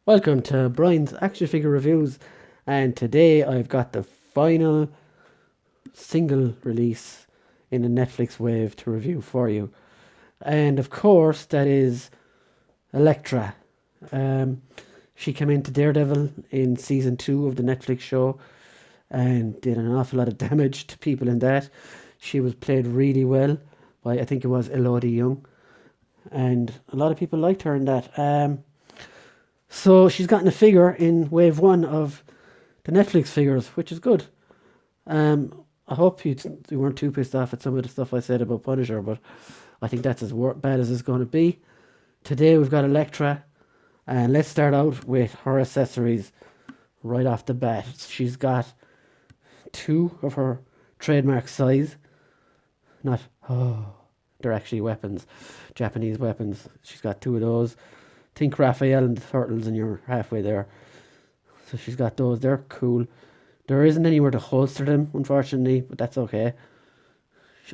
Welcome to Brian's Action Figure Reviews, and today I've got the final single release in the Netflix wave to review for you. And of course, that is Elektra. Um, she came into Daredevil in season 2 of the Netflix show and did an awful lot of damage to people in that. She was played really well by, I think it was Elodie Young, and a lot of people liked her in that. So she's gotten a figure in wave 1 of the Netflix figures, which is good. I hope you weren't too pissed off at some of the stuff I said about Punisher, but I think that's as bad as it's going to be. Today we've got Elektra, and let's start out with her accessories right off the bat. She's got two of her trademark size. Not, they're actually weapons, Japanese weapons. She's got two of those. Think Raphael and the Turtles, and you're halfway there. So she's got those. They're cool. There isn't anywhere to holster them, unfortunately, but that's okay.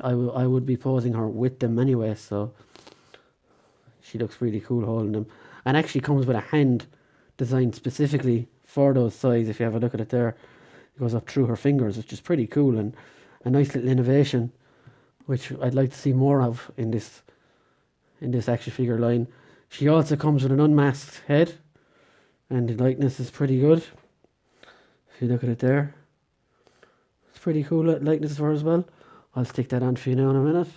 I would be posing her with them anyway, so she looks really cool holding them. And actually comes with a hand designed specifically for those size. If you have a look at it there, it goes up through her fingers, which is pretty cool and a nice little innovation, which I'd like to see more of in this action figure line. She also comes with an unmasked head, and the likeness is pretty good. If you look at it there, it's pretty cool likeness for her as well. I'll stick that on for you now in a minute,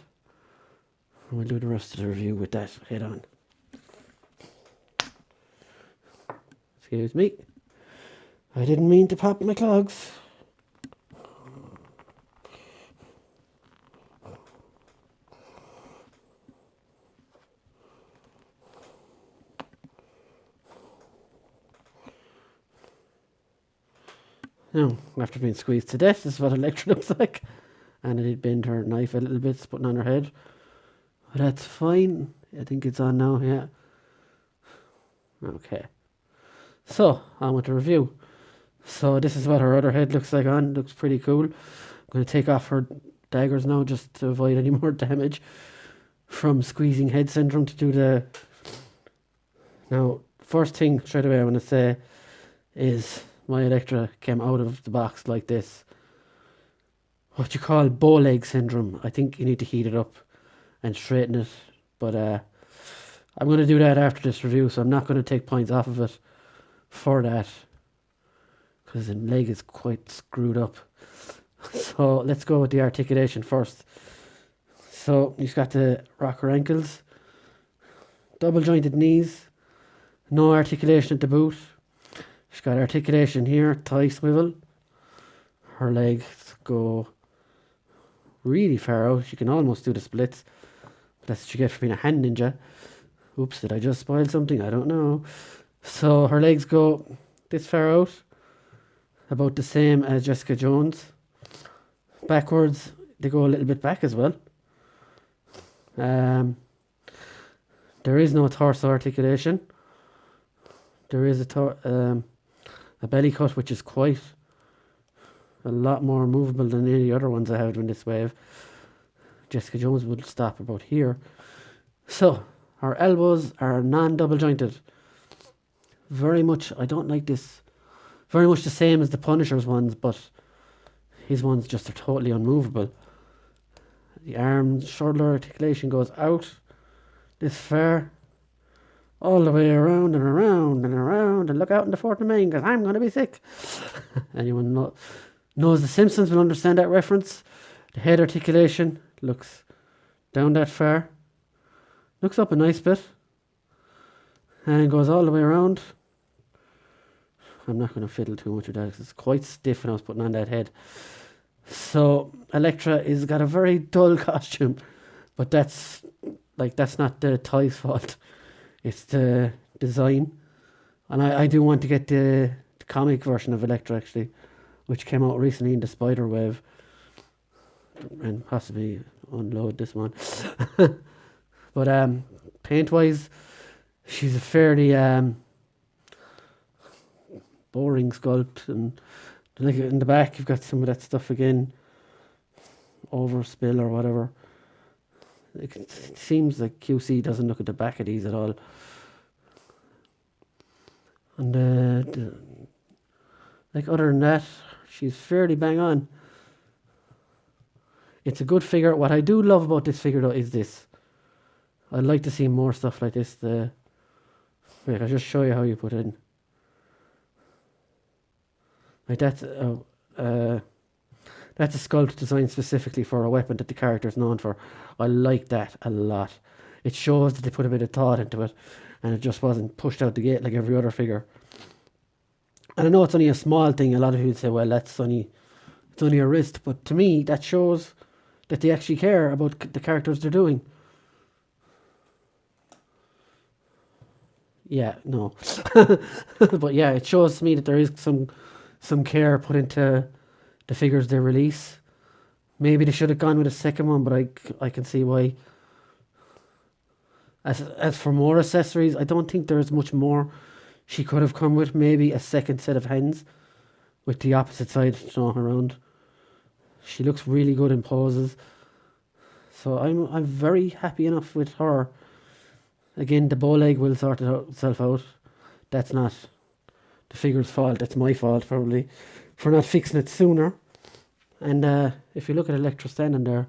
and we'll do the rest of the review with that head on. Excuse me, I didn't mean to pop my clogs. Now, after being squeezed to death, this is what Elektra looks like. And I did bend her knife a little bit, putting on her head. But that's fine. I think it's on now, yeah. Okay. So, on with the review. So this is what her other head looks like on. Looks pretty cool. I'm going to take off her daggers now just to avoid any more damage from squeezing head syndrome to do the... Now, first thing straight away I want to say is my Elektra came out of the box like this. What you call bow leg syndrome. I think you need to heat it up and straighten it. But I'm going to do that after this review, so I'm not going to take points off of it for that, because the leg is quite screwed up. So let's go with the articulation first. So you've got to rock her ankles, double jointed knees, no articulation at the boot. She's got articulation here, thigh swivel. Her legs go really far out. She can almost do the splits. That's what you get for being a hand ninja. Oops, did I just spoil something? I don't know. So her legs go this far out, about the same as Jessica Jones. Backwards, they go a little bit back as well. There is no torso articulation. There is a belly cut, which is quite a lot more movable than any other ones I have in this wave. Jessica Jones would stop about here. So, our elbows are non-double jointed. Very much, I don't like this, very much the same as the Punisher's ones, but his ones just are totally unmovable. The arm, shoulder articulation goes out this far, all the way around and around and around, and look out in the Fort of Maine, because I'm going to be sick. Anyone knows The Simpsons will understand that reference. The head articulation looks down that far, looks up a nice bit, and goes all the way around. I'm not going to fiddle too much with that because it's quite stiff when I was putting on that head. So Elektra is got a very dull costume, but that's not the toy's fault. It's the design, and I do want to get the comic version of Elektra actually, which came out recently in the Spider Wave, and possibly unload this one. But paint wise, she's a fairly boring sculpt, and like in the back you've got some of that stuff again, overspill or whatever. It seems like QC doesn't look at the back of these at all. And like other than that, she's fairly bang on. It's a good figure. What I do love about this figure though is this. I'd like to see more stuff like this. Wait, I'll just show you how you put it in. Like that's a sculpt designed specifically for a weapon that the character is known for. I like that a lot. It shows that they put a bit of thought into it, and it just wasn't pushed out the gate like every other figure. And I know it's only a small thing. A lot of people say, "Well, it's only a wrist," but to me, that shows that they actually care about the characters they're doing. Yeah, no, but yeah, it shows to me that there is some care put into the figures they release. Maybe they should have gone with a second one, but I can see why. As for more accessories, I don't think there's much more she could have come with. Maybe a second set of hands with the opposite side thrown around. She looks really good in poses. So I'm very happy enough with her. Again, the bow leg will sort itself out. That's not the figure's fault. That's my fault probably for not fixing it sooner. And if you look at Elektra standing there,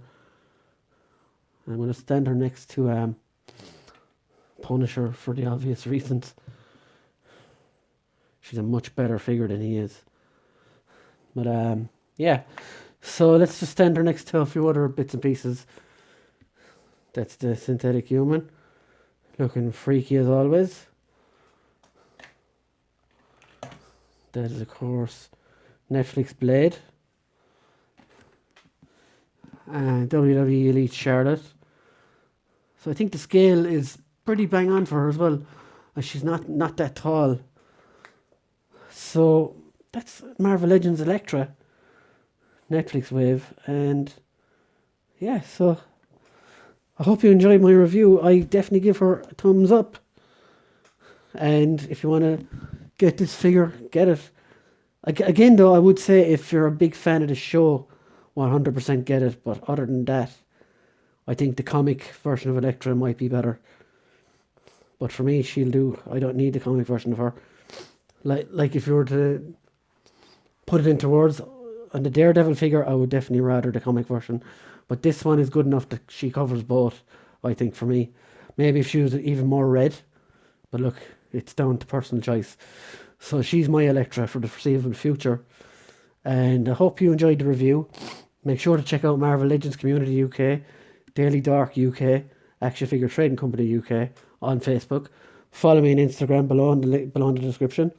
I'm going to stand her next to Punisher for the obvious reasons. She's a much better figure than he is. But yeah. So let's just stand her next to a few other bits and pieces. That's the synthetic human. Looking freaky as always. That is, of course, Netflix Blade. And WWE Elite Charlotte. So I think the scale is pretty bang on for her as well. She's not that tall. So that's Marvel Legends Elektra. Netflix wave. And yeah, so I hope you enjoyed my review. I definitely give her a thumbs up. And if you want to get this figure, get it. Again, though, I would say if you're a big fan of the show, 100% get it. But other than that, I think the comic version of Elektra might be better. But for me, she'll do. I don't need the comic version of her. Like if you were to put it into words, on the Daredevil figure, I would definitely rather the comic version. But this one is good enough that she covers both, I think, for me. Maybe if she was even more red. But look, it's down to personal choice. So she's my Elektra for the foreseeable future. And I hope you enjoyed the review. Make sure to check out Marvel Legends Community UK, Daily Dark UK, Action Figure Trading Company UK on Facebook. Follow me on Instagram below in the description.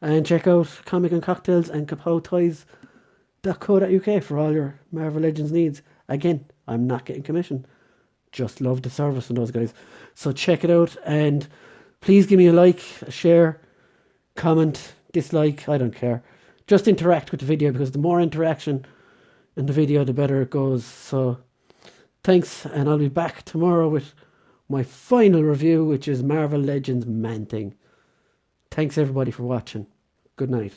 And check out Comic and Cocktails and kapowtoys.co.uk for all your Marvel Legends needs. Again, I'm not getting commission. Just love the service from those guys. So check it out and please give me a like, a share, comment, dislike, I don't care. Just interact with the video because the more interaction in the video, the better it goes. So thanks, and I'll be back tomorrow with my final review, which is Marvel Legends Man-Thing. Thanks everybody for watching. Good night.